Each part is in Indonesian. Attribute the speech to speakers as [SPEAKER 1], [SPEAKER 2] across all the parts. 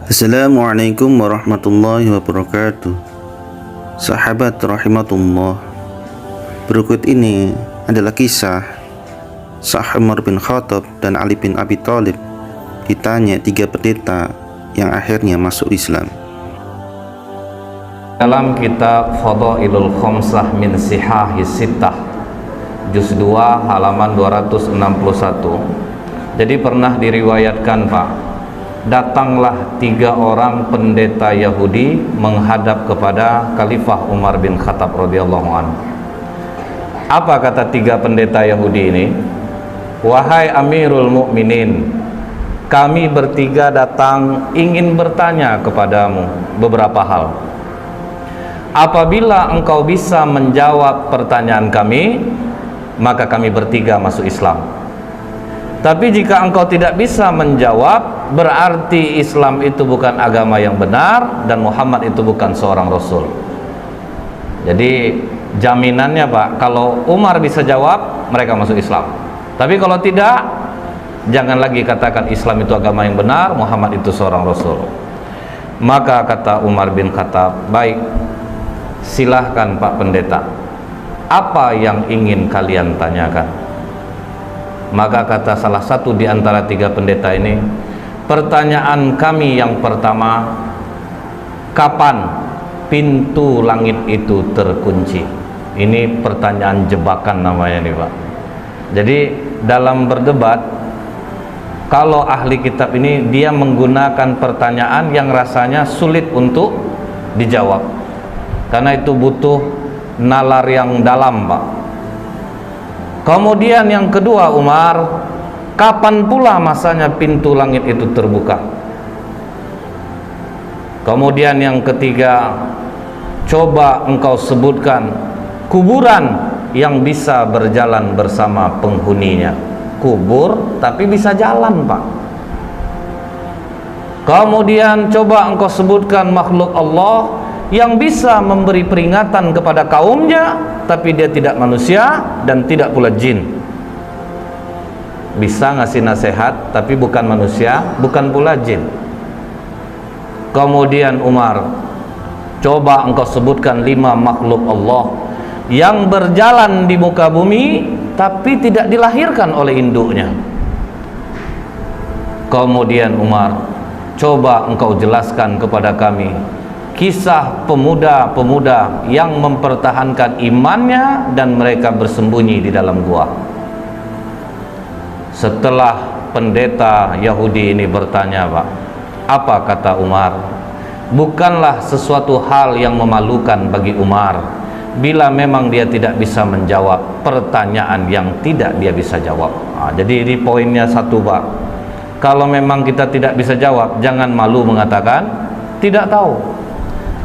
[SPEAKER 1] Assalamualaikum warahmatullahi wabarakatuh. Sahabat rahimatullah, berikut ini adalah kisah Umar bin Khattab dan Ali bin Abi Thalib ditanya 3 pendeta yang akhirnya masuk Islam.
[SPEAKER 2] Dalam kitab Fadailul Khamsah min Sihahis Sittah juz 2 halaman 261. Jadi pernah diriwayatkan, Pak, datanglah 3 orang pendeta Yahudi menghadap kepada Khalifah Umar bin Khattab radhiyallahu anhu. Apa kata 3 pendeta Yahudi ini? Wahai Amirul Mukminin, kami bertiga datang ingin bertanya kepadamu beberapa hal. Apabila engkau bisa menjawab pertanyaan kami, maka kami bertiga masuk Islam. Tapi jika engkau tidak bisa menjawab, berarti Islam itu bukan agama yang benar dan Muhammad itu bukan seorang Rasul. Jadi jaminannya, Pak, kalau Umar bisa jawab, mereka masuk Islam. Tapi kalau tidak, jangan lagi katakan Islam itu agama yang benar, Muhammad itu seorang Rasul. Maka kata Umar bin Khattab, baik, silahkan Pak Pendeta, apa yang ingin kalian tanyakan? Maka kata salah satu di antara 3 pendeta ini, pertanyaan kami yang pertama, kapan pintu langit itu terkunci? Ini pertanyaan jebakan namanya nih, Pak. Jadi dalam berdebat, kalau ahli kitab ini dia menggunakan pertanyaan yang rasanya sulit untuk dijawab, karena itu butuh nalar yang dalam, Pak. Kemudian yang kedua, Umar, kapan pula masanya pintu langit itu terbuka? Kemudian yang ketiga, coba engkau sebutkan kuburan yang bisa berjalan bersama penghuninya. Kubur tapi bisa jalan, Pak. Kemudian coba engkau sebutkan makhluk Allah yang bisa memberi peringatan kepada kaumnya, tapi dia tidak manusia dan tidak pula jin. Bisa ngasih nasihat tapi bukan manusia, bukan pula jin. Kemudian Umar, coba engkau sebutkan 5 makhluk Allah yang berjalan di muka bumi tapi tidak dilahirkan oleh induknya. Kemudian Umar, coba engkau jelaskan kepada kami kisah pemuda-pemuda yang mempertahankan imannya dan mereka bersembunyi di dalam gua. Setelah pendeta Yahudi ini bertanya, Pak, apa kata Umar? Bukanlah sesuatu hal yang memalukan bagi Umar bila memang dia tidak bisa menjawab pertanyaan yang tidak dia bisa jawab. Jadi ini poinnya satu, Pak. Kalau memang kita tidak bisa jawab, jangan malu mengatakan tidak tahu.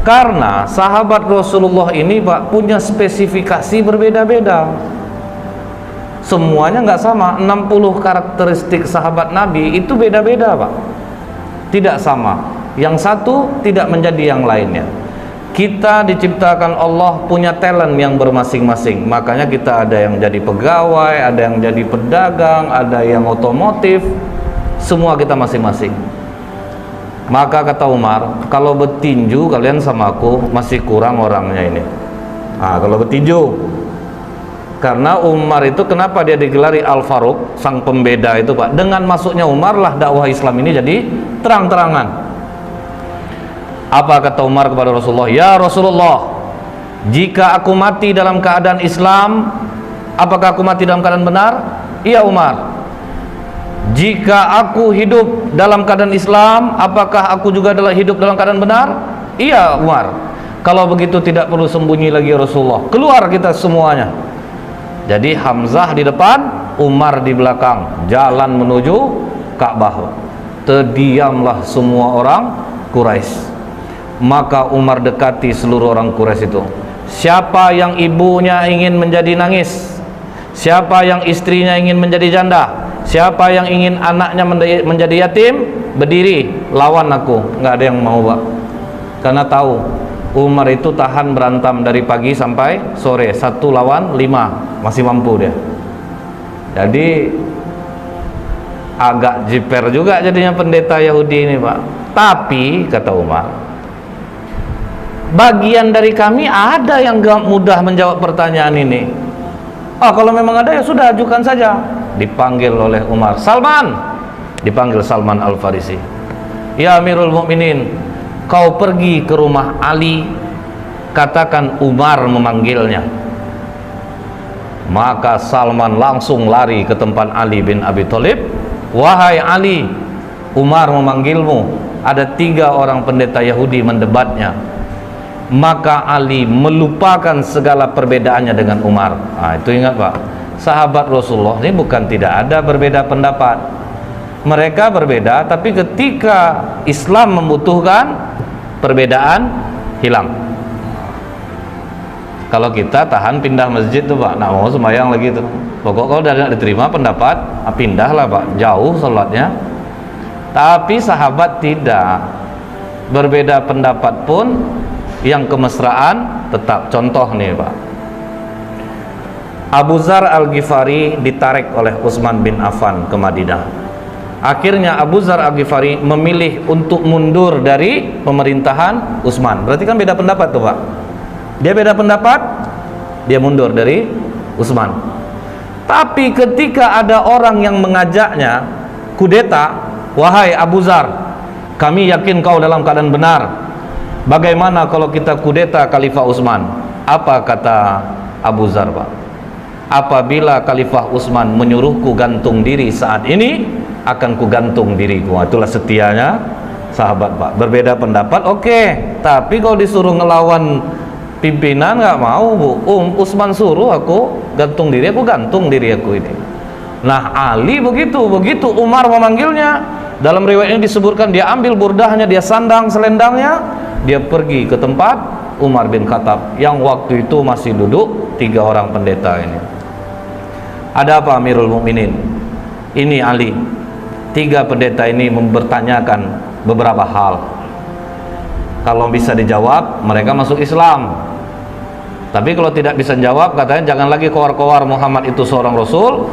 [SPEAKER 2] Karena sahabat Rasulullah ini, Pak, punya spesifikasi berbeda-beda. Semuanya nggak sama. 60 karakteristik sahabat Nabi itu beda-beda, Pak. Tidak sama. Yang satu tidak menjadi yang lainnya. Kita diciptakan Allah punya talent yang bermasing-masing. Makanya kita ada yang jadi pegawai, ada yang jadi pedagang, ada yang otomotif. Semua kita masing-masing. Maka kata Umar, kalau bertinju kalian sama aku masih kurang orangnya ini. Kalau bertinju, karena Umar itu kenapa dia digelari Al-Faruq, sang pembeda itu, Pak? Dengan masuknya Umar lah dakwah Islam ini jadi terang-terangan. Apa kata Umar kepada Rasulullah? Ya Rasulullah, jika aku mati dalam keadaan Islam, apakah aku mati dalam keadaan benar? Iya Umar. Jika aku hidup dalam keadaan Islam, apakah aku juga adalah hidup dalam keadaan benar? Iya Umar. Kalau begitu tidak perlu sembunyi lagi Rasulullah, keluar kita semuanya. Jadi Hamzah di depan, Umar di belakang, jalan menuju Ka'bah. Terdiamlah semua orang Quraisy. Maka Umar dekati seluruh orang Quraisy itu. Siapa yang ibunya ingin menjadi nangis? Siapa yang istrinya ingin menjadi janda? Siapa yang ingin anaknya menjadi yatim? Berdiri, lawan aku. Nggak ada yang mau, Pak. Karena tahu Umar itu tahan berantem dari pagi sampai sore, 1 lawan 5, masih mampu dia. Jadi agak jiper juga jadinya pendeta Yahudi ini, Pak. Tapi kata Umar, bagian dari kami ada yang gak mudah menjawab pertanyaan ini. Kalau memang ada ya sudah, ajukan saja. Dipanggil oleh Umar, Salman. Dipanggil Salman Al-Farisi. Ya Amirul Mukminin, kau pergi ke rumah Ali, katakan Umar memanggilnya. Maka Salman langsung lari ke tempat Ali bin Abi Thalib. Wahai Ali, Umar memanggilmu. Ada 3 orang pendeta Yahudi mendebatnya. Maka Ali melupakan segala perbedaannya dengan Umar. Itu ingat, Pak, sahabat Rasulullah ini bukan tidak ada berbeda pendapat. Mereka berbeda, tapi ketika Islam membutuhkan, perbedaan hilang. Kalau kita tahan pindah masjid tuh, Pak, nak mau sembahyang lagi tuh, pokok kalau udah tidak diterima pendapat, pindahlah, Pak, jauh sholatnya. Tapi sahabat tidak, berbeda pendapat pun yang kemesraan tetap. Contoh nih, Pak, Abu Dzar Al-Ghifari ditarik oleh Utsman bin Affan ke Madinah. Akhirnya Abu Dzar Al-Ghifari memilih untuk mundur dari pemerintahan Utsman. Berarti kan beda pendapat tuh, Pak. Dia beda pendapat, dia mundur dari Utsman. Tapi ketika ada orang yang mengajaknya kudeta, wahai Abu Dzar, kami yakin kau dalam keadaan benar. Bagaimana kalau kita kudeta Khalifah Utsman? Apa kata Abu Dzar, Pak? Apabila Khalifah Utsman menyuruhku gantung diri saat ini, akan ku gantung diriku. Itulah setianya sahabat, Pak. Berbeda pendapat, oke. Tapi kalau disuruh ngelawan pimpinan nggak mau, Bu. Utsman suruh aku gantung diri, aku gantung diri aku ini. Nah, Ali begitu Umar memanggilnya, dalam riwayat ini disebutkan dia ambil burdahnya, dia sandang selendangnya, dia pergi ke tempat Umar bin Khattab yang waktu itu masih duduk 3 orang pendeta ini. Ada apa Amirul Mukminin? Ini Ali, 3 pendeta ini mempertanyakan beberapa hal. Kalau bisa dijawab, mereka masuk Islam. Tapi kalau tidak bisa jawab, katanya jangan lagi kowar-kowar Muhammad itu seorang Rasul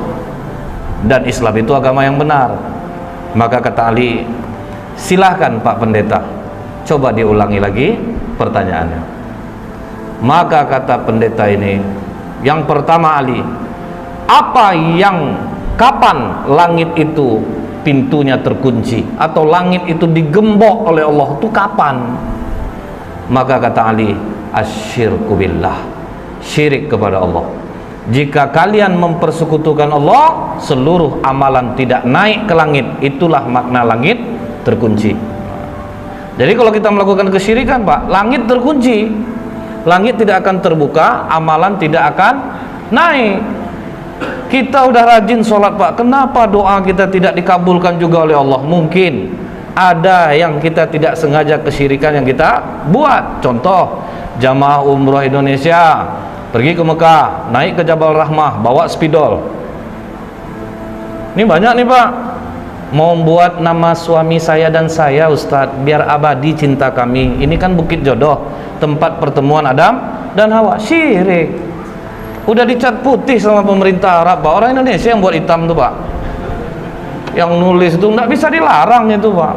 [SPEAKER 2] dan Islam itu agama yang benar. Maka kata Ali, silahkan Pak Pendeta, coba diulangi lagi pertanyaannya. Maka kata pendeta ini, yang pertama Ali, kapan langit itu pintunya terkunci atau langit itu digembok oleh Allah, itu kapan? Maka kata Ali, asyirku billah, syirik kepada Allah. Jika kalian mempersekutukan Allah, seluruh amalan tidak naik ke langit. Itulah makna langit terkunci. Jadi kalau kita melakukan kesyirikan, Pak, langit terkunci, langit tidak akan terbuka, amalan tidak akan naik. Kita udah rajin sholat, Pak, kenapa doa kita tidak dikabulkan juga oleh Allah? Mungkin ada yang kita tidak sengaja kesyirikan yang kita buat. Contoh, jamaah umroh Indonesia pergi ke Mekah, naik ke Jabal Rahmah, bawa spidol. Ini banyak nih, Pak, mau buat nama suami saya dan saya, Ustadz, biar abadi cinta kami. Ini kan Bukit Jodoh, tempat pertemuan Adam dan Hawa. Syirik. Udah dicat putih sama pemerintah Arab, Pak. Orang Indonesia yang buat hitam tuh, Pak. Yang nulis itu nggak bisa dilarang itu, Pak.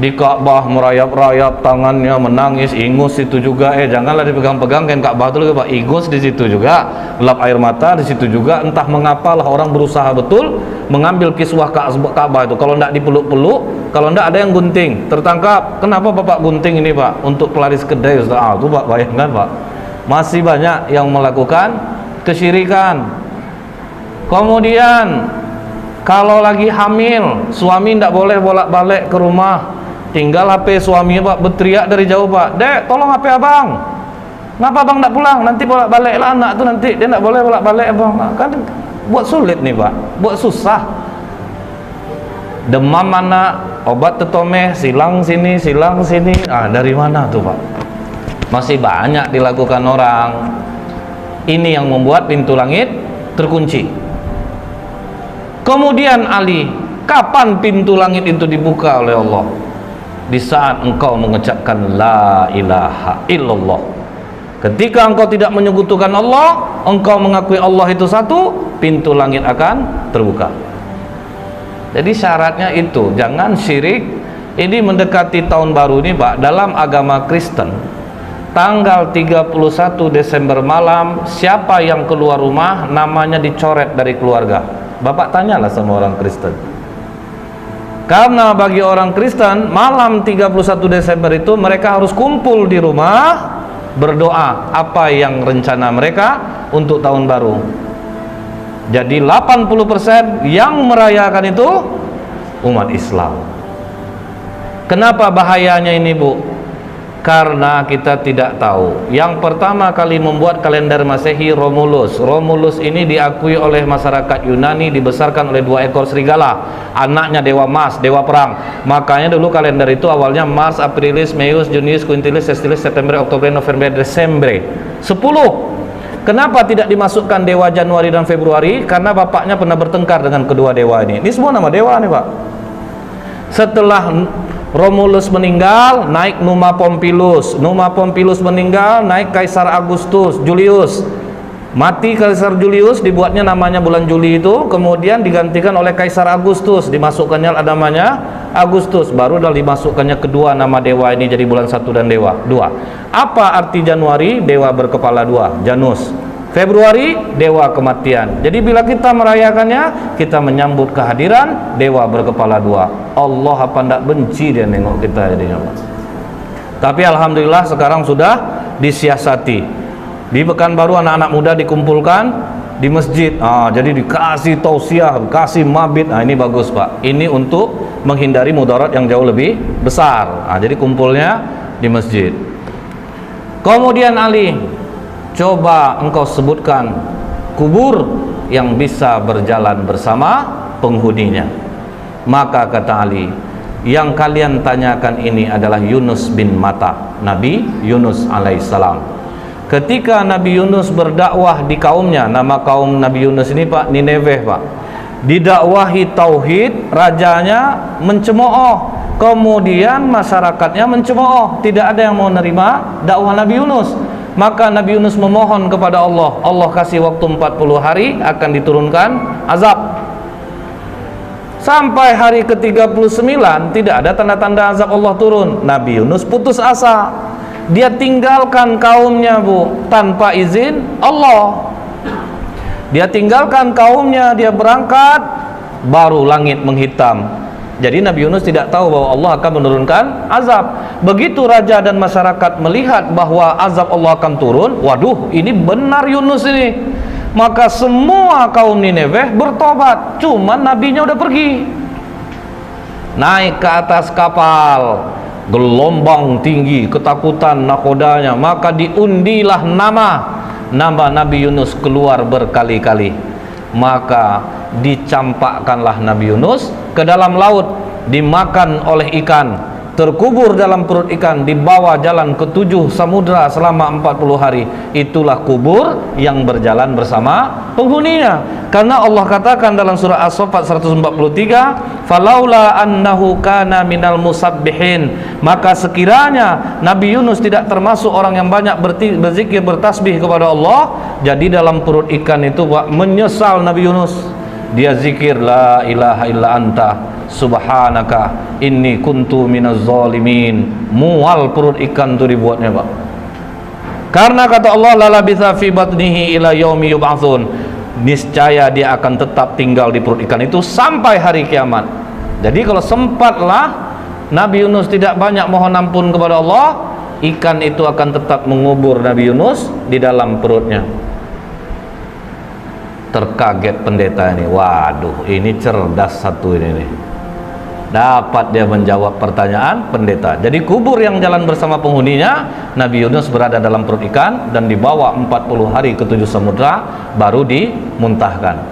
[SPEAKER 2] Di Ka'bah merayap-rayap tangannya, menangis, ingus itu juga. Janganlah dipegang-pegang kan Ka'bah itu lagi, Pak. Ingus di situ juga, lap air mata di situ juga. Entah mengapa lah orang berusaha betul mengambil kiswah Ka'bah itu. Kalau tidak dipeluk-peluk, kalau tidak ada yang gunting, tertangkap. Kenapa Bapak gunting ini, Pak? Untuk pelaris kedai, Ustaz. Itu Pak, bayangkan, Pak. Masih banyak yang melakukan kesyirikan. Kemudian kalau lagi hamil, suami tidak boleh bolak-balik ke rumah, tinggal HP suami, Pak, berteriak dari jauh, Pak, "Dek, tolong HP abang. Ngapa abang tidak pulang? Nanti bolak-balik lah anak tuh, nanti dia tidak boleh bolak-balik, abang." Kan buat sulit nih, Pak, buat susah. Demam anak, obat tetomeh, silang sini. Dari mana tuh, Pak? Masih banyak dilakukan orang. Ini yang membuat pintu langit terkunci. Kemudian Ali, kapan pintu langit itu dibuka oleh Allah? Di saat engkau mengucapkan la ilaha illallah. Ketika engkau tidak menyekutukan Allah, engkau mengakui Allah itu satu, pintu langit akan terbuka. Jadi syaratnya itu, jangan syirik. Ini mendekati tahun baru ini Pak, dalam agama Kristen tanggal 31 Desember malam, siapa yang keluar rumah namanya dicoret dari keluarga. Bapak tanyalah sama orang Kristen. Karena bagi orang Kristen malam 31 Desember itu mereka harus kumpul di rumah berdoa apa yang rencana mereka untuk tahun baru. Jadi 80% yang merayakan itu umat Islam. Kenapa bahayanya ini Bu? Karena kita tidak tahu. Yang pertama kali membuat kalender Masehi Romulus. Romulus ini diakui oleh masyarakat Yunani, dibesarkan oleh 2 ekor serigala. Anaknya dewa Mars, dewa perang. Makanya dulu kalender itu awalnya Mars, Aprilis, Meius, Junius, Quintilis, Sestilis, September, Oktober, November, Desember. 10. Kenapa tidak dimasukkan dewa Januari dan Februari? Karena bapaknya pernah bertengkar dengan kedua dewa ini. Ini semua nama dewa nih Pak. Setelah Romulus meninggal, naik Numa Pompilius. Numa Pompilius meninggal, naik Kaisar Augustus, Julius. Mati Kaisar Julius, dibuatnya namanya bulan Juli itu, kemudian digantikan oleh Kaisar Agustus, dimasukkannya namanya Agustus. Baru dah dimasukkannya kedua nama dewa ini jadi bulan 1 dan dewa 2. Apa arti Januari? Dewa berkepala 2, Janus. Februari, dewa kematian. Jadi bila kita merayakannya, kita menyambut kehadiran dewa berkepala 2. Allah apa ndak benci dia nengok kita jadinya. Tapi alhamdulillah sekarang sudah disiasati. Di Pekanbaru anak-anak muda dikumpulkan di masjid. Jadi dikasih tausiah, dikasih mabit. Ini bagus Pak. Ini untuk menghindari mudarat yang jauh lebih besar. Jadi kumpulnya di masjid. Kemudian Ali, coba engkau sebutkan kubur yang bisa berjalan bersama penghuninya. Maka kata Ali, yang kalian tanyakan ini adalah Yunus bin Matta, Nabi Yunus alaihissalam. Ketika Nabi Yunus berdakwah di kaumnya, nama kaum Nabi Yunus ini Pak, Nineveh Pak, didakwahi tauhid, rajanya mencemooh, kemudian masyarakatnya mencemooh, tidak ada yang mau nerima dakwah Nabi Yunus. Maka Nabi Yunus memohon kepada Allah. Allah kasih waktu 40 hari akan diturunkan azab. Sampai hari ke-39 tidak ada tanda-tanda azab Allah turun. Nabi Yunus putus asa. Dia tinggalkan kaumnya Bu, tanpa izin Allah. Dia tinggalkan kaumnya, dia berangkat, baru langit menghitam. Jadi Nabi Yunus tidak tahu bahwa Allah akan menurunkan azab. Begitu raja dan masyarakat melihat bahwa azab Allah akan turun, waduh, ini benar Yunus ini. Maka semua kaum Nineveh bertobat, cuman nabinya udah pergi. Naik ke atas kapal, gelombang tinggi, ketakutan nakodanya, maka diundilah nama Nabi Yunus keluar berkali-kali. Maka dicampakkanlah Nabi Yunus ke dalam laut, dimakan oleh ikan, terkubur dalam perut ikan, dibawa jalan ke 7 samudra selama 40 hari. Itulah kubur yang berjalan bersama penghuninya. Karena Allah katakan dalam surah As-Saffat 143, falaula annahu kana minal musabbihin, maka sekiranya Nabi Yunus tidak termasuk orang yang banyak berzikir, bertasbih kepada Allah, jadi dalam perut ikan itu menyesal Nabi Yunus. Dia zikir la ilaha illa anta subhanaka inni kuntu minaz zalimin. Mual perut ikan itu dibuatnya Pak. Karena kata Allah la labitha fi batnihi ila yaumi yub'atsun, niscaya dia akan tetap tinggal di perut ikan itu sampai hari kiamat. Jadi kalau sempatlah Nabi Yunus tidak banyak mohon ampun kepada Allah, ikan itu akan tetap mengubur Nabi Yunus di dalam perutnya. Terkaget pendeta ini, waduh ini cerdas satu ini nih. Dapat dia menjawab pertanyaan pendeta. Jadi kubur yang jalan bersama penghuninya, Nabi Yunus berada dalam perut ikan dan dibawa 40 hari ke 7 samudra baru dimuntahkan.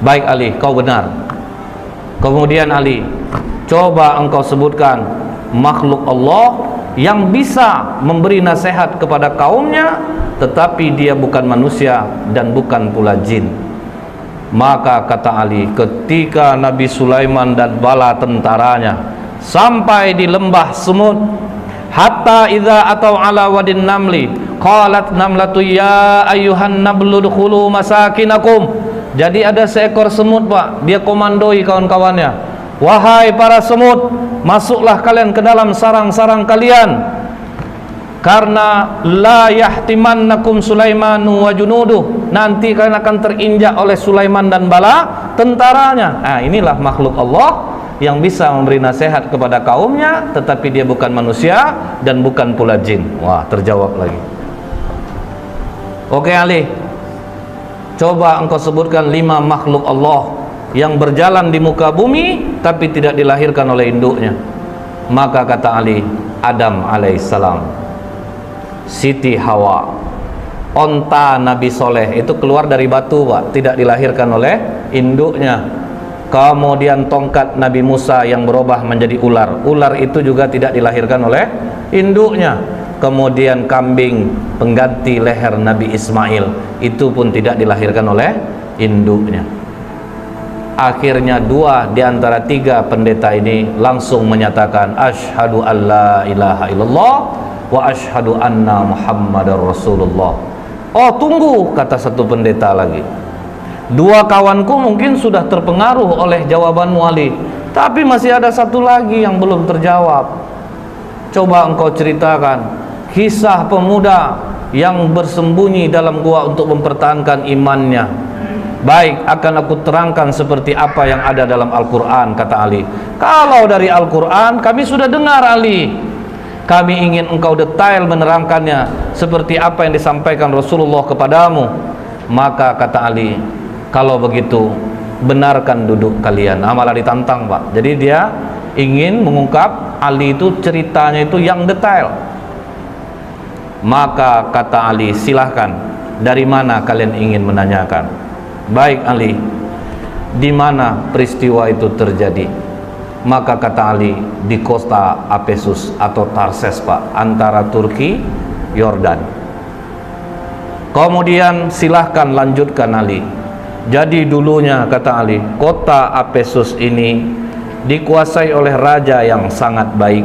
[SPEAKER 2] Baik Ali, kau benar. Kemudian Ali, coba engkau sebutkan makhluk Allah yang bisa memberi nasihat kepada kaumnya tetapi dia bukan manusia dan bukan pula jin. Maka kata Ali, ketika Nabi Sulaiman dan bala tentaranya sampai di lembah semut, hatta idza atau ala wadin namli qalat namlatu ya ayyuhan nablu dkhulu masakinakum Jadi ada seekor semut, Pak, dia komandoi kawan-kawannya, wahai para semut, masuklah kalian ke dalam sarang-sarang kalian, karena la yahtimannakum Sulaimanu wa junuduh, nanti kalian akan terinjak oleh Sulaiman dan bala tentaranya. Nah, inilah makhluk Allah yang bisa memberi nasihat kepada kaumnya, tetapi dia bukan manusia dan bukan pula jin. Wah, terjawab lagi. Oke Ali, coba engkau sebutkan 5 makhluk Allah yang berjalan di muka bumi tapi tidak dilahirkan oleh induknya. Maka kata Ali, Adam alaihissalam, Siti Hawa, onta Nabi Soleh itu keluar dari batu, Pak, tidak dilahirkan oleh induknya. Kemudian tongkat Nabi Musa yang berubah menjadi ular, ular itu juga tidak dilahirkan oleh induknya. Kemudian kambing pengganti leher Nabi Ismail, itu pun tidak dilahirkan oleh induknya. Akhirnya 2 di antara 3 pendeta ini langsung menyatakan asyhadu alla ilaha illallah wa asyhadu anna muhammadar rasulullah. Oh tunggu, kata satu pendeta lagi, 2 kawanku mungkin sudah terpengaruh oleh jawabanmu Ali, tapi masih ada satu lagi yang belum terjawab. Coba engkau ceritakan kisah pemuda yang bersembunyi dalam gua untuk mempertahankan imannya. Baik, akan aku terangkan seperti apa yang ada dalam Al-Quran, kata Ali. Kalau dari Al-Quran kami sudah dengar Ali, kami ingin engkau detail menerangkannya seperti apa yang disampaikan Rasulullah kepadamu. Maka kata Ali, kalau begitu benarkan duduk kalian. Malah ditantang, Pak. Jadi dia ingin mengungkap Ali itu ceritanya itu yang detail. Maka kata Ali, silahkan, dari mana kalian ingin menanyakan? Baik Ali, di mana peristiwa itu terjadi? Maka kata Ali, di kota Apesus atau Tarses, Pak, antara Turki, Yordan. Kemudian silahkan lanjutkan Ali. Jadi dulunya, kata Ali, kota Apesus ini dikuasai oleh raja yang sangat baik.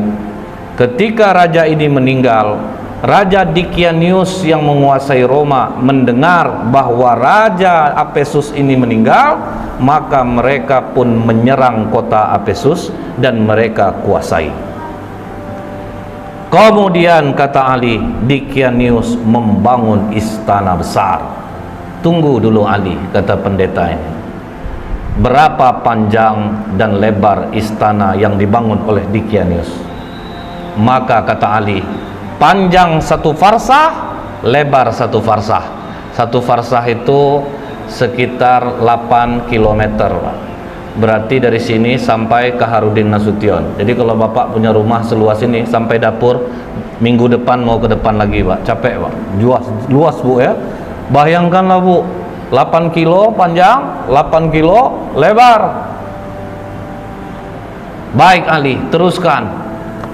[SPEAKER 2] Ketika raja ini meninggal, Raja Dikianius yang menguasai Roma mendengar bahwa Raja Apesus ini meninggal, maka mereka pun menyerang kota Apesus dan mereka kuasai. Kemudian kata Ali, Dikianius membangun istana besar. Tunggu dulu Ali, kata pendeta ini, berapa panjang dan lebar istana yang dibangun oleh Dikianius? Maka kata Ali, panjang 1 farsah, lebar 1 farsah. 1 farsah itu sekitar 8 km, Pak. Berarti dari sini sampai ke Harudin Nasution. Jadi kalau Bapak punya rumah seluas ini sampai dapur, minggu depan mau ke depan lagi, Pak. Capek, Pak. Luas, Bu, ya. Bayangkanlah, Bu, 8 kilo panjang, 8 kilo lebar. Baik Ali, teruskan.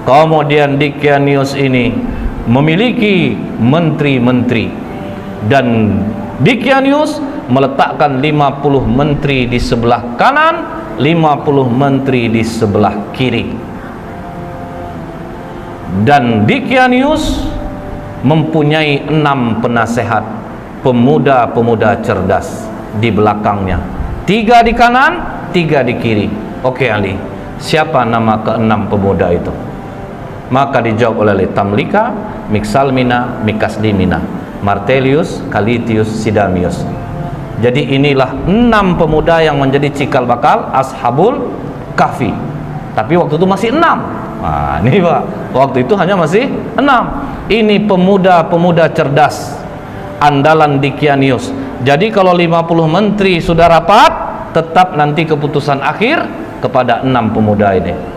[SPEAKER 2] Kemudian Dikianius ini memiliki menteri-menteri, dan Dikianius meletakkan 50 menteri di sebelah kanan, 50 menteri di sebelah kiri. Dan Dikianius mempunyai 6 penasehat, pemuda-pemuda cerdas di belakangnya, 3 di kanan, 3 di kiri. Oke Ali, siapa nama ke-6 pemuda itu? Maka dijawab oleh Tamlika, Miksalmina, Mikaslimina, Martelius, Kalitius, Sidamius. Jadi inilah 6 pemuda yang menjadi cikal bakal Ashabul Kahfi. Tapi waktu itu masih 6. Nah, ini Pak, waktu itu hanya masih 6. Ini pemuda-pemuda cerdas andalan Dikianius. Jadi kalau 50 menteri sudah rapat, tetap nanti keputusan akhir kepada 6 pemuda ini.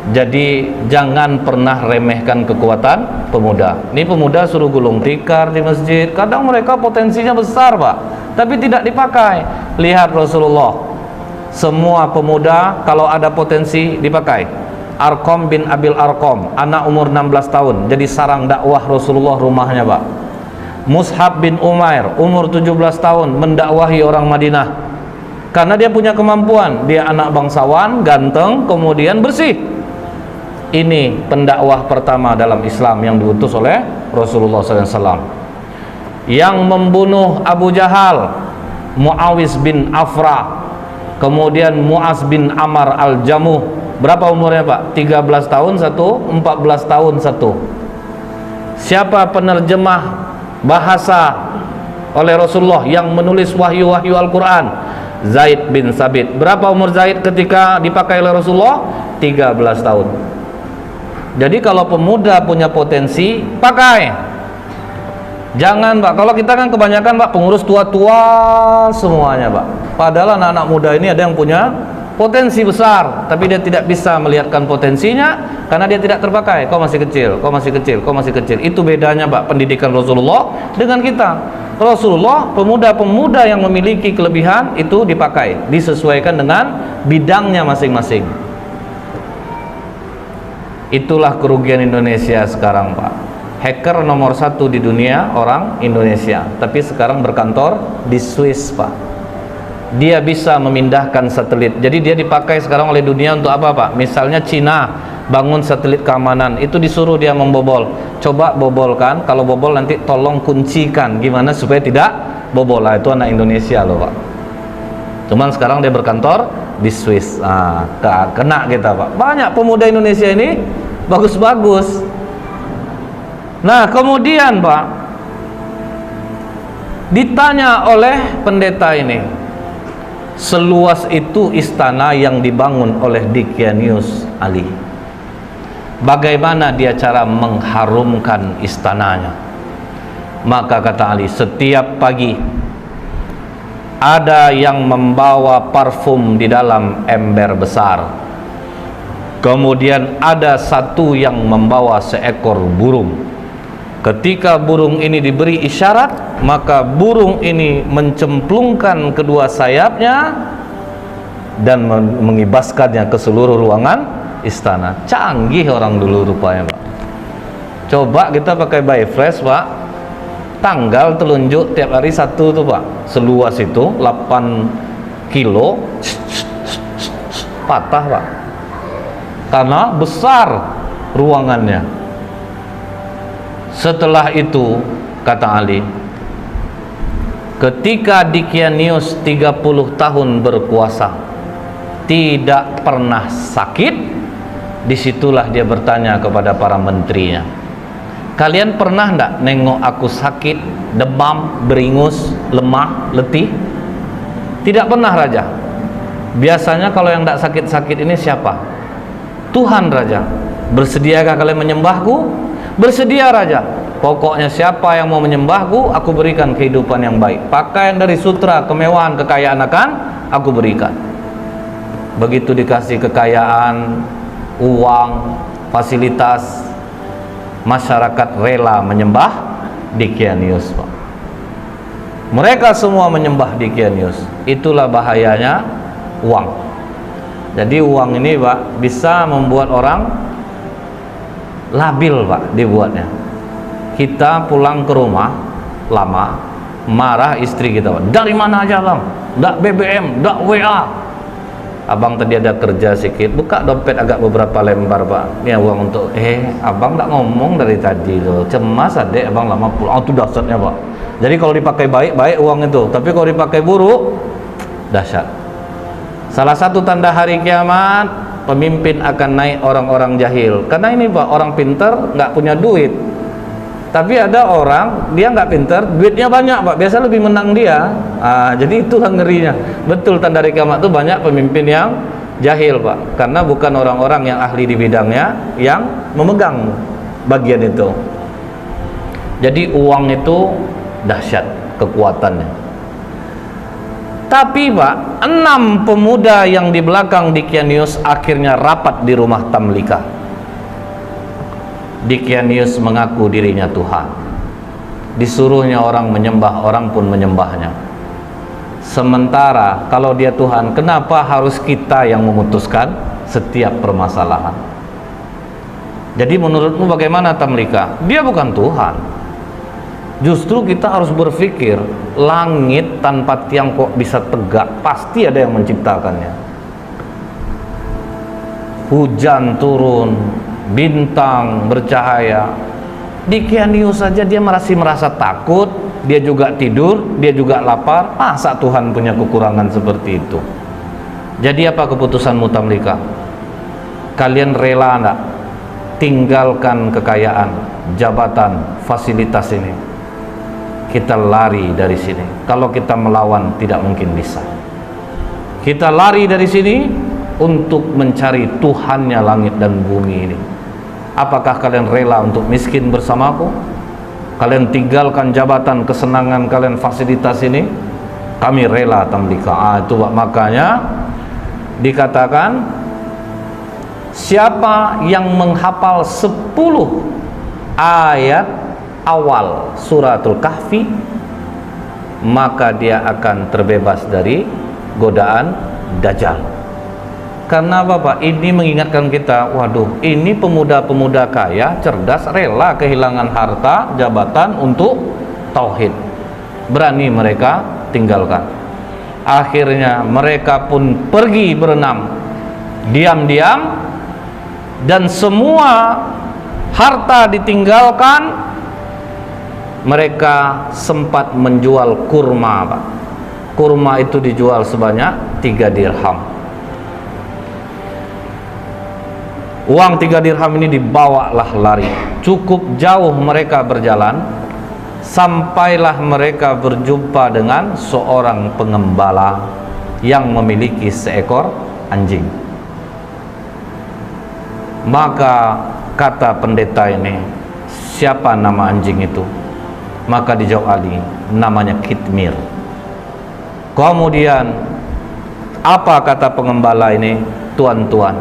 [SPEAKER 2] Jadi jangan pernah remehkan kekuatan pemuda. Ini pemuda suruh gulung tikar di masjid. Kadang mereka potensinya besar, Pak, tapi tidak dipakai. Lihat Rasulullah, semua pemuda kalau ada potensi dipakai. Arqam bin Abil Arqam, anak umur 16 tahun, jadi sarang dakwah Rasulullah rumahnya, Pak. Mus'hab bin Umair, umur 17 tahun, mendakwahi orang Madinah. Karena dia punya kemampuan, dia anak bangsawan, ganteng, kemudian bersih. Ini pendakwah pertama dalam Islam yang diutus oleh Rasulullah SAW. Yang membunuh Abu Jahal, Muawis bin Afra, kemudian Muaz bin Amar al-Jamuh. Berapa umurnya Pak? 13 tahun satu, 14 tahun satu. Siapa penerjemah bahasa oleh Rasulullah yang menulis wahyu-wahyu Al-Quran? Zaid bin Sabit. Berapa umur Zaid ketika dipakai oleh Rasulullah? 13 tahun. Jadi kalau pemuda punya potensi, pakai. Jangan Pak, kalau kita kan kebanyakan Pak pengurus tua-tua semuanya Pak. Padahal anak-anak muda ini ada yang punya potensi besar, tapi dia tidak bisa melihatkan potensinya karena dia tidak terpakai. Kau masih kecil, kau masih kecil, kau masih kecil. Itu bedanya Pak pendidikan Rasulullah dengan kita. Rasulullah, pemuda-pemuda yang memiliki kelebihan itu dipakai, disesuaikan dengan bidangnya masing-masing. Itulah kerugian Indonesia sekarang Pak. Hacker nomor 1 di dunia orang Indonesia, tapi sekarang berkantor di Swiss Pak. Dia bisa memindahkan satelit, jadi dia dipakai sekarang oleh dunia untuk apa Pak? Misalnya Cina bangun satelit keamanan, itu disuruh dia membobol. Coba bobolkan, kalau bobol nanti tolong kuncikan gimana supaya tidak bobol. Lah itu anak Indonesia loh Pak. Cuman sekarang dia berkantor di Swiss. Kena kita Pak. Banyak pemuda Indonesia ini bagus-bagus. Nah kemudian Pak, ditanya oleh pendeta ini, seluas itu istana yang dibangun oleh Dickianius Ali, bagaimana dia cara mengharumkan istananya? Maka kata Ali, setiap pagi ada yang membawa parfum di dalam ember besar, kemudian ada satu yang membawa seekor burung. Ketika burung ini diberi isyarat, maka burung ini mencemplungkan kedua sayapnya dan mengibaskannya ke seluruh ruangan istana. Canggih orang dulu rupanya Pak. Coba kita pakai Bifresh Pak, tanggal telunjuk tiap hari satu tuh Pak, seluas itu 8 kilo patah Pak, karena besar ruangannya. Setelah itu kata Ali, ketika Dickianius 30 tahun berkuasa tidak pernah sakit, disitulah dia bertanya kepada para menterinya, kalian pernah enggak nengok aku sakit, demam, beringus, lemah, letih? Tidak pernah Raja. Biasanya kalau yang enggak sakit-sakit ini siapa? Tuhan Raja. Bersediakah kalian menyembahku? Bersedia Raja. Pokoknya siapa yang mau menyembahku, aku berikan kehidupan yang baik. Pakaian dari sutra, kemewahan, kekayaan akan aku berikan. Begitu dikasih kekayaan, uang, fasilitas, masyarakat rela menyembah Dickianius Pak. Mereka semua menyembah Dickianius. Itulah bahayanya uang. Jadi uang ini Pak bisa membuat orang labil Pak, dibuatnya. Kita pulang ke rumah lama, marah istri kita Pak, dari mana aja Bang? Ndak BBM, ndak WA. Abang tadi ada kerja sedikit, buka dompet agak beberapa lembar Pak, ini uang untuk abang ndak ngomong dari tadi loh, cemas adek abang lama pulang. Itu dahsyatnya Pak. Jadi kalau dipakai baik-baik uang itu, tapi kalau dipakai buruk dahsyat. Salah satu tanda hari kiamat, pemimpin akan naik orang-orang jahil. Karena ini Pak, orang pintar nggak punya duit, tapi ada orang dia nggak pintar, duitnya banyak Pak, biasa lebih menang dia. Jadi itulah ngerinya. Betul tanda hari kiamat itu banyak pemimpin yang jahil Pak, karena bukan orang-orang yang ahli di bidangnya yang memegang bagian itu. Jadi uang itu dahsyat kekuatannya. Tapi Pak, 6 pemuda yang di belakang Dickianius akhirnya rapat di rumah Tamlika. Dickianius mengaku dirinya Tuhan. Disuruhnya orang menyembah, orang pun menyembahnya. Sementara kalau dia Tuhan, kenapa harus kita yang memutuskan setiap permasalahan? Jadi menurutmu bagaimana Tamlika? Dia bukan Tuhan. Justru kita harus berpikir, langit tanpa tiang kok bisa tegak? Pasti ada yang menciptakannya. Hujan turun, bintang bercahaya. Dickianius saja dia masih merasa takut, dia juga tidur, dia juga lapar. Masa Tuhan punya kekurangan seperti itu? Jadi apa keputusanmu Tamlika? Kalian rela enggak tinggalkan kekayaan, jabatan, fasilitas ini? Kita lari dari sini. Kalau kita melawan tidak mungkin bisa. Kita lari dari sini untuk mencari Tuhannya langit dan bumi ini. Apakah kalian rela untuk miskin bersamaku? Kalian tinggalkan jabatan, kesenangan kalian, fasilitas ini? Kami rela Tamlika. Itu makanya dikatakan, siapa yang menghafal 10 ayat awal suratul Kahfi, maka dia akan terbebas dari godaan Dajjal. Karena Bapak, ini mengingatkan kita, waduh, ini pemuda-pemuda kaya, cerdas, rela kehilangan harta, jabatan untuk tauhid. Berani mereka tinggalkan. Akhirnya mereka pun pergi berenam diam-diam, dan semua harta ditinggalkan. Mereka sempat menjual kurma, Pak. Kurma itu dijual sebanyak 3 dirham. Uang 3 dirham ini dibawalah lari. Cukup jauh mereka berjalan, sampailah mereka berjumpa dengan seorang pengembala yang memiliki seekor anjing. Maka kata pendeta ini, siapa nama anjing itu? Maka dijawab Ali, namanya Kitmir. Kemudian apa kata pengembala ini? Tuan-tuan,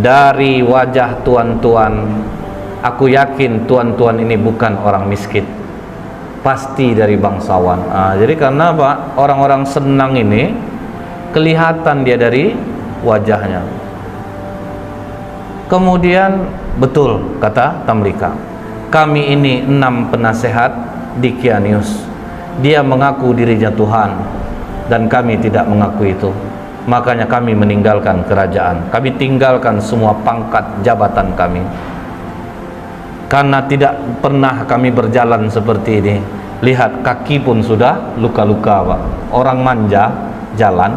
[SPEAKER 2] dari wajah tuan-tuan, aku yakin tuan-tuan ini bukan orang miskin, pasti dari bangsawan. Jadi karena apa? Orang-orang senang ini kelihatan dia dari wajahnya. Kemudian betul kata Tamlika, kami ini 6 penasehat Dikianius. Dia mengaku dirinya Tuhan dan kami tidak mengaku itu. Makanya kami meninggalkan kerajaan. Kami tinggalkan semua pangkat jabatan kami. Karena tidak pernah kami berjalan seperti ini. Lihat, kaki pun sudah luka-luka, Pak. Orang manja jalan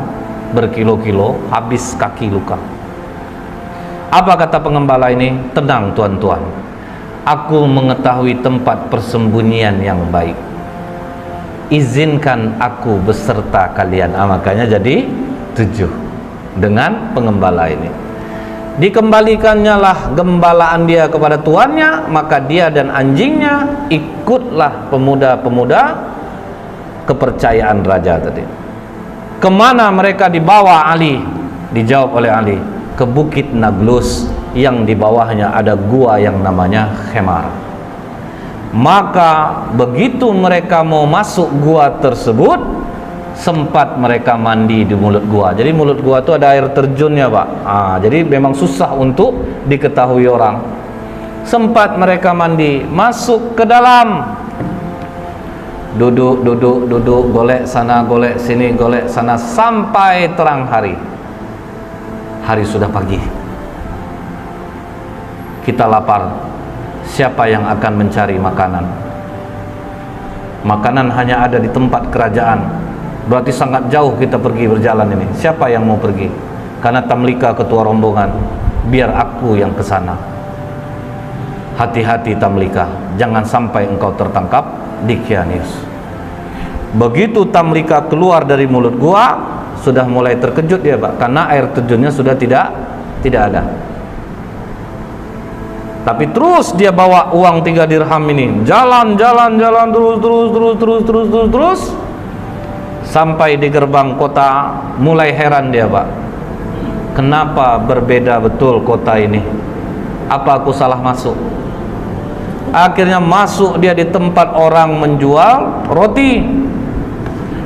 [SPEAKER 2] berkilo-kilo, habis kaki luka. Apa kata pengembala ini? Tenang tuan-tuan, aku mengetahui tempat persembunyian yang baik. Izinkan aku beserta kalian. Makanya jadi 7 dengan pengembala ini. Dikembalikannya lah gembalaan dia kepada tuannya, maka dia dan anjingnya ikutlah pemuda-pemuda kepercayaan raja tadi. Kemana mereka dibawa Ali? Dijawab oleh Ali, ke Bukit Naglus yang di bawahnya ada gua yang namanya Khemar. Maka begitu mereka mau masuk gua tersebut, sempat mereka mandi di mulut gua. Jadi mulut gua itu ada air terjunnya, Pak. Jadi memang susah untuk diketahui orang. Sempat mereka mandi, masuk ke dalam, duduk, golek sana, golek sini, golek sana, sampai terang hari. Hari sudah pagi. Kita lapar. Siapa yang akan mencari makanan? Makanan hanya ada di tempat kerajaan. Berarti sangat jauh kita pergi berjalan ini. Siapa yang mau pergi? Karena Tamlika ketua rombongan. Biar aku yang ke sana. Hati-hati Tamlika, jangan sampai engkau tertangkap Dikianius. Begitu Tamlika keluar dari mulut gua, sudah mulai terkejut dia, Pak, karena air terjunnya sudah tidak ada. Tapi terus dia bawa uang 3 dirham ini, jalan terus sampai di gerbang kota. Mulai heran dia, Pak, kenapa berbeda betul kota ini? Apa aku salah masuk? Akhirnya masuk dia di tempat orang menjual roti.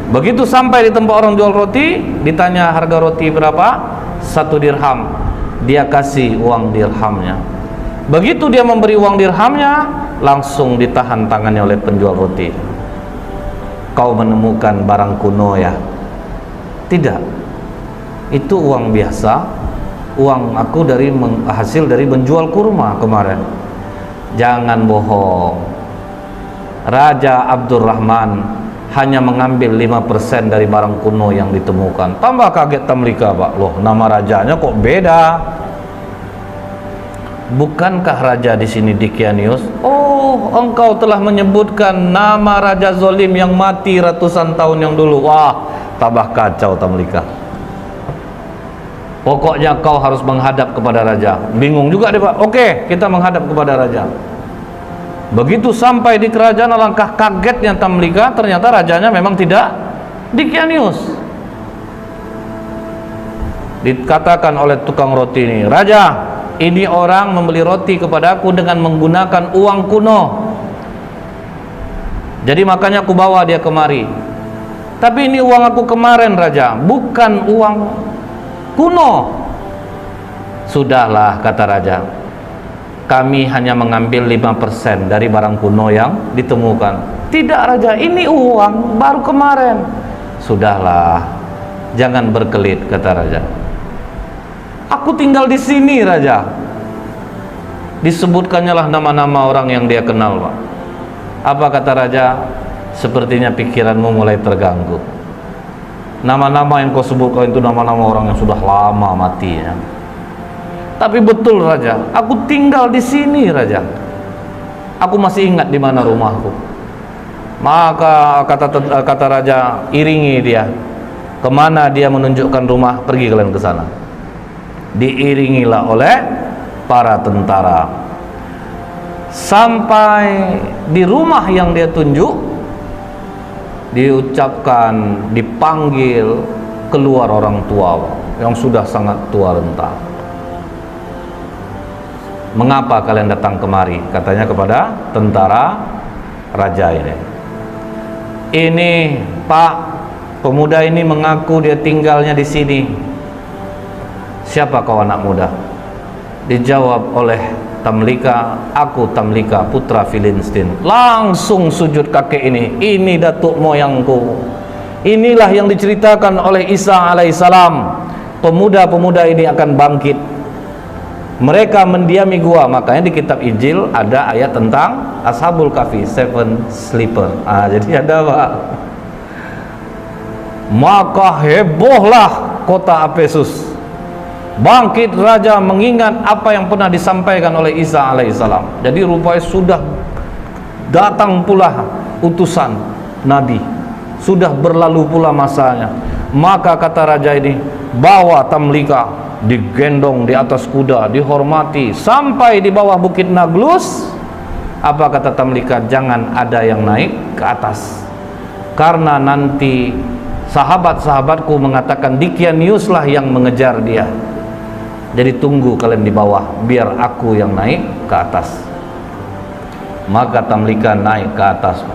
[SPEAKER 2] Begitu sampai di tempat orang jual roti, ditanya harga roti berapa? 1 dirham. Dia kasih uang dirhamnya. Begitu dia memberi uang dirhamnya, langsung ditahan tangannya oleh penjual roti. Kau menemukan barang kuno ya? Tidak, itu uang biasa. Uang aku hasil dari menjual kurma kemarin. Jangan bohong. Raja Abdurrahman hanya mengambil 5% dari barang kuno yang ditemukan. Tambah kaget Tamlika, Pak. Loh, nama rajanya kok beda? Bukankah raja di sini Dikianius? Oh, engkau telah menyebutkan nama raja zolim yang mati ratusan tahun yang dulu. Wah, tambah kacau Tamlika. Pokoknya kau harus menghadap kepada raja. Bingung juga dia, Pak. Oke, kita menghadap kepada raja. Begitu sampai di kerajaan, alangkah kagetnya Tamlika, ternyata rajanya memang tidak Dikianius. Dikatakan oleh tukang roti ini, "Raja, ini orang membeli roti kepadaku dengan menggunakan uang kuno. Jadi makanya aku bawa dia kemari. Tapi ini uang aku kemarin, Raja, bukan uang kuno." "Sudahlah," kata raja, "kami hanya mengambil 5% dari barang kuno yang ditemukan." "Tidak, Raja, ini uang baru kemarin." "Sudahlah, jangan berkelit," kata raja. "Aku tinggal di sini, Raja." Disebutkannya lah nama-nama orang yang dia kenal, Pak. Apa kata raja? "Sepertinya pikiranmu mulai terganggu. Nama-nama yang kau sebutkan itu nama-nama orang yang sudah lama mati ya." "Tapi betul, Raja, aku tinggal di sini, Raja. Aku masih ingat di mana rumahku." Maka kata raja, "Iringi dia. Kemana dia menunjukkan rumah, pergi kalian ke sana." Diiringilah oleh para tentara sampai di rumah yang dia tunjuk. Diucapkan, dipanggil keluar orang tua yang sudah sangat tua renta. "Mengapa kalian datang kemari?" katanya kepada tentara raja ini. "Ini, Pak, pemuda ini mengaku dia tinggalnya di sini." "Siapa kau, anak muda?" Dijawab oleh Tamlika, "Aku Tamlika, putra Filistin." Langsung sujud kakek ini datuk moyangku. Inilah yang diceritakan oleh Isa alaihissalam. Pemuda-pemuda ini akan bangkit. Mereka mendiami gua. Makanya di kitab Injil ada ayat tentang Ashabul Kahfi, Seven Sleeper. Jadi ada, Pak. Maka hebohlah kota Efesus. Bangkit raja mengingat apa yang pernah disampaikan oleh Isa alaihissalam. Jadi rupanya sudah datang pula utusan Nabi, sudah berlalu pula masanya. Maka kata raja ini, bawa Tamlika, digendong di atas kuda, dihormati sampai di bawah bukit Naglus. Apa kata Tamlika? Jangan ada yang naik ke atas, karena nanti sahabat-sahabatku mengatakan Dikianiuslah yang mengejar dia. Jadi tunggu kalian di bawah, biar aku yang naik ke atas. Maka Tamlika naik ke atas,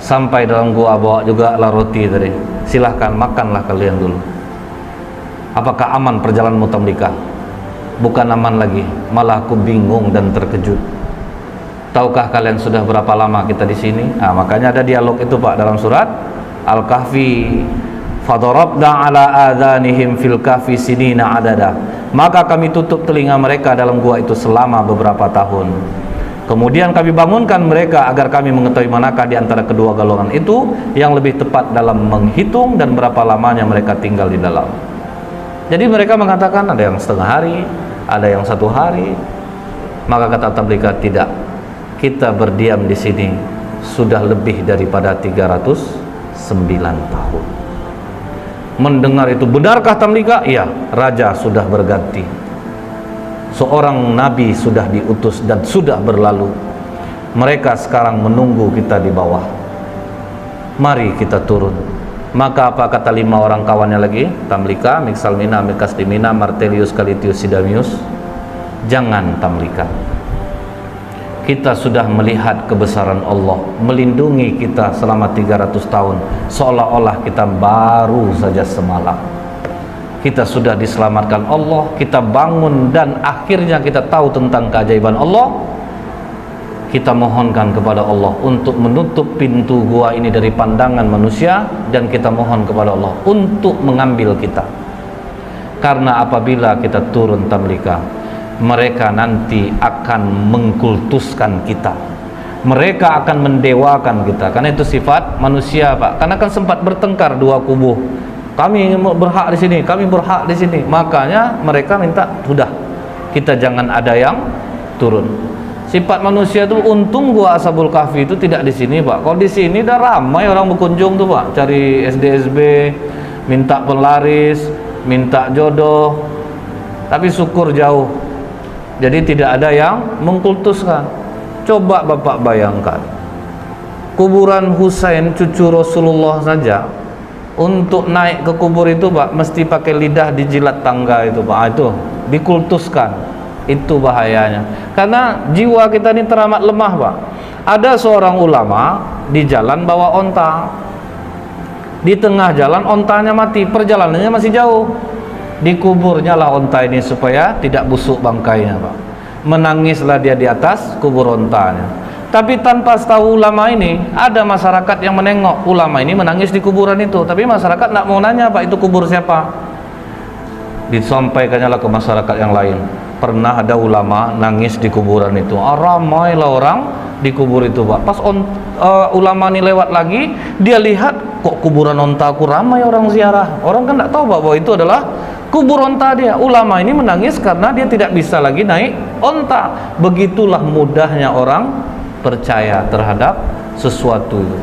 [SPEAKER 2] sampai dalam gua, bawa juga lah roti tadi. Silahkan makanlah kalian dulu. Apakah aman perjalananmu, Tamlika? Bukan aman lagi, malah aku bingung dan terkejut. Tahukah kalian sudah berapa lama kita di sini? Makanya ada dialog itu, Pak, dalam surat Al-Kahfi. Fadarabna ala adhanihim fil kahfi sinina adada. Maka kami tutup telinga mereka dalam gua itu selama beberapa tahun. Kemudian kami bangunkan mereka agar kami mengetahui manakah di antara kedua golongan itu yang lebih tepat dalam menghitung dan berapa lamanya mereka tinggal di dalam. Jadi mereka mengatakan ada yang setengah hari, ada yang 1 hari. Maka kata Tamlika, tidak, kita berdiam di sini sudah lebih daripada 309 tahun. Mendengar itu, benarkah Tamlika? Iya, raja sudah berganti. Seorang nabi sudah diutus dan sudah berlalu. Mereka sekarang menunggu kita di bawah. Mari kita turun. Maka apa kata 5 orang kawannya lagi? Tamlika, Miksalmina, Mikastimina, Martelius, Kalitius, Sidamius. Jangan, Tamlika. Kita sudah melihat kebesaran Allah melindungi kita selama 300 tahun, seolah-olah kita baru saja semalam. Kita sudah diselamatkan Allah, kita bangun dan akhirnya kita tahu tentang keajaiban Allah. Kita mohonkan kepada Allah untuk menutup pintu gua ini dari pandangan manusia, dan kita mohon kepada Allah untuk mengambil kita. Karena apabila kita turun, Tamlika, mereka nanti akan mengkultuskan kita Mereka akan mendewakan kita, karena itu sifat manusia, Pak. Karena kan sempat bertengkar dua kubu. Kami berhak di sini, kami berhak di sini. Makanya mereka minta, sudah, kita jangan ada yang turun. Sifat manusia itu, untung gua Ashabul Kahfi itu tidak di sini, Pak. Kalau di sini dah ramai orang berkunjung tuh, Pak, cari SDSB, minta pelaris, minta jodoh. Tapi syukur jauh. Jadi tidak ada yang mengkultuskan. Coba Bapak bayangkan, kuburan Husain cucu Rasulullah saja, untuk naik ke kubur itu, Pak, mesti pakai lidah dijilat tangga itu, Pak. Itu dikultuskan. Itu bahayanya. Karena jiwa kita ini teramat lemah, Pak. Ada seorang ulama di jalan bawa onta. Di tengah jalan ontanya mati, perjalanannya masih jauh. Dikuburnya lah onta ini supaya tidak busuk bangkainya, Pak. Menangislah dia di atas kubur ontanya. Tapi tanpa tahu ulama ini, ada masyarakat yang menengok ulama ini menangis di kuburan itu. Tapi masyarakat tidak mau nanya, Pak, itu kubur siapa. Disampaikannya lah ke masyarakat yang lain, pernah ada ulama nangis di kuburan itu. Ramailah orang di kubur itu, Pak. Pas ulama ini lewat lagi, dia lihat kok kuburan onta aku ramai orang ziarah. Orang kan tidak tahu, Pak, bahwa itu adalah kubur onta dia. Ulama ini menangis karena dia tidak bisa lagi naik onta. Begitulah mudahnya orang percaya terhadap sesuatu itu.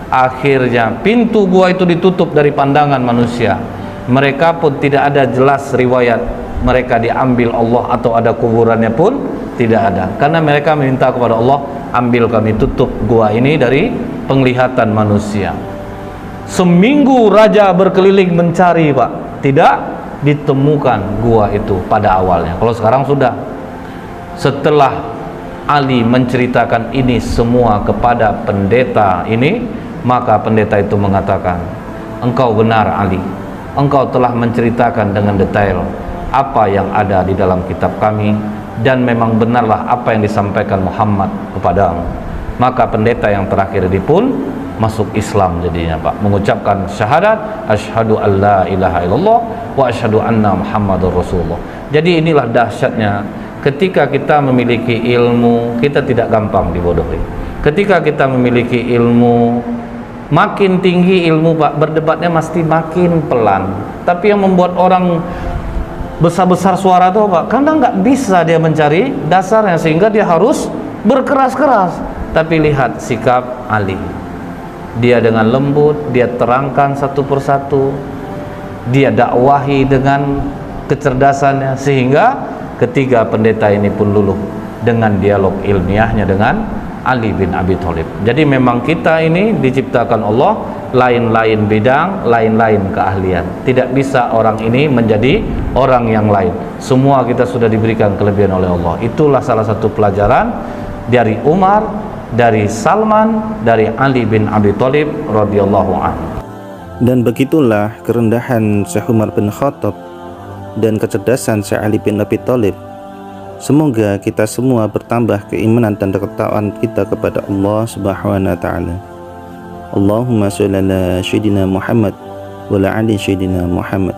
[SPEAKER 2] Akhirnya pintu gua itu ditutup dari pandangan manusia. Mereka pun tidak ada jelas riwayat mereka diambil Allah atau ada kuburannya pun tidak ada. Karena mereka meminta kepada Allah, ambil kami, tutup gua ini dari penglihatan manusia. Seminggu raja berkeliling mencari, Pak, tidak ditemukan gua itu pada awalnya. Kalau sekarang sudah. Setelah Ali menceritakan ini semua kepada pendeta ini, maka pendeta itu mengatakan, engkau benar Ali, engkau telah menceritakan dengan detail apa yang ada di dalam kitab kami, dan memang benarlah apa yang disampaikan Muhammad kepadamu. Maka pendeta yang terakhir ini pun masuk Islam jadinya, Pak, mengucapkan syahadat asyhadu alla ilaha illallah wa asyhadu anna Muhammadur Rasulullah. Jadi inilah dahsyatnya ketika kita memiliki ilmu, kita tidak gampang dibodohi. Ketika kita memiliki ilmu, makin tinggi ilmu, Pak, berdebatnya mesti makin pelan. Tapi yang membuat orang besar-besar suara itu, Pak, karena nggak bisa dia mencari dasarnya, sehingga dia harus berkeras-keras. Tapi lihat sikap Ali, dia dengan lembut, dia terangkan satu persatu, dia dakwahi dengan kecerdasannya, sehingga ketiga pendeta ini pun luluh dengan dialog ilmiahnya dengan Ali bin Abi Thalib. Jadi memang kita ini diciptakan Allah lain-lain bidang, lain-lain keahlian. Tidak bisa orang ini menjadi orang yang lain. Semua kita sudah diberikan kelebihan oleh Allah. Itulah salah satu pelajaran dari Umar, dari Salman, dari Ali bin Abi Thalib radhiyallahu anhu.
[SPEAKER 1] Dan begitulah kerendahan Syekh Umar bin Khattab dan kecerdasan Syekh Ali bin Abi Thalib. Semoga kita semua bertambah keimanan dan ketakwaan kita kepada Allah Subhanahu wa taala. Allahumma shalli ala sayyidina Muhammad wa ala ali sayyidina Muhammad.